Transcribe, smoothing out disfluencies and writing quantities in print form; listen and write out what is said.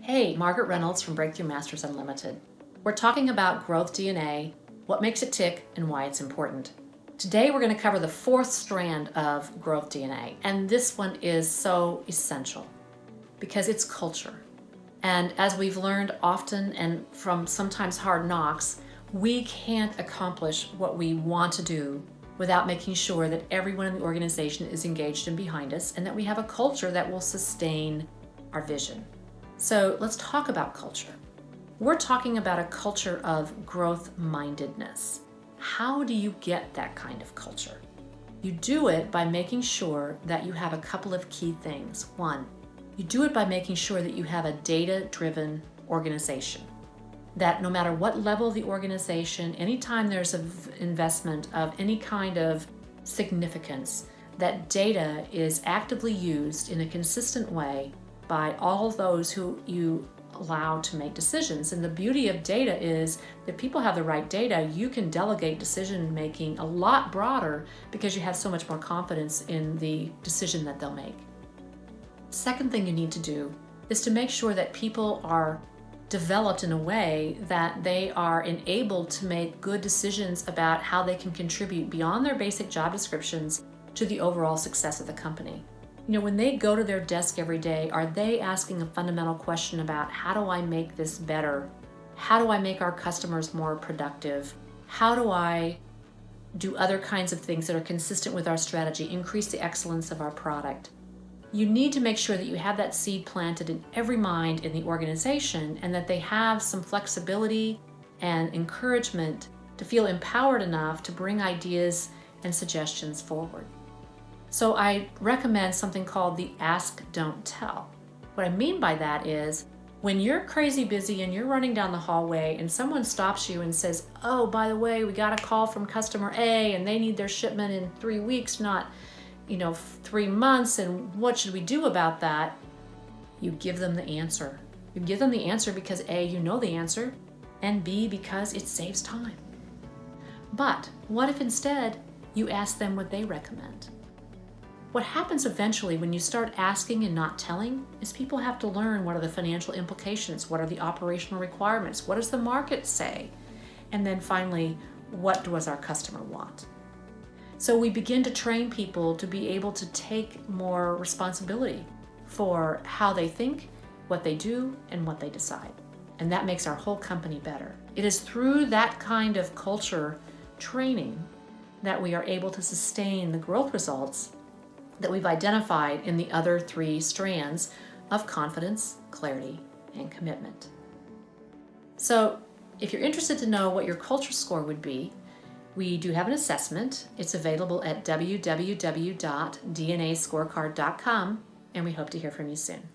Hey, Margaret Reynolds from Breakthrough Masters Unlimited. We're talking about GrowthDNA, what makes it tick, and why it's important. Today we're going to cover the fourth strand of GrowthDNA, and this one is so essential because it's culture. And as we've learned often and from sometimes hard knocks, we can't accomplish what we want to do without making sure that everyone in the organization is engaged and behind us, and that we have a culture that will sustain our vision. So let's talk about culture. We're talking about a culture of growth-mindedness. How do you get that kind of culture? You do it by making sure that you have a couple of key things. One, you do it by making sure that you have a data-driven organization. That no matter what level of the organization, anytime there's an investment of any kind of significance, that data is actively used in a consistent way by all those who you allow to make decisions. And the beauty of data is that people have the right data, you can delegate decision making a lot broader because you have so much more confidence in the decision that they'll make. Second thing you need to do is to make sure that people are developed in a way that they are enabled to make good decisions about how they can contribute beyond their basic job descriptions to the overall success of the company. You know, when they go to their desk every day, are they asking a fundamental question about how do I make this better? How do I make our customers more productive? How do I do other kinds of things that are consistent with our strategy, increase the excellence of our product? You need to make sure that you have that seed planted in every mind in the organization, and that they have some flexibility and encouragement to feel empowered enough to bring ideas and suggestions forward. So I recommend something called the ask, don't tell. What I mean by that is when you're crazy busy and you're running down the hallway and someone stops you and says, oh, by the way, we got a call from customer A and they need their shipment in 3 weeks, not 3 months, and what should we do about that? You give them the answer. You give them the answer because A, you know the answer, and B, because it saves time. But what if instead you ask them what they recommend? What happens eventually when you start asking and not telling is people have to learn what are the financial implications, what are the operational requirements, what does the market say, and then finally, what does our customer want? So we begin to train people to be able to take more responsibility for how they think, what they do, and what they decide. And that makes our whole company better. It is through that kind of culture training that we are able to sustain the growth results that we've identified in the other 3 strands of confidence, clarity, and commitment. So if you're interested to know what your culture score would be, we do have an assessment. It's available at www.dnascorecard.com, and we hope to hear from you soon.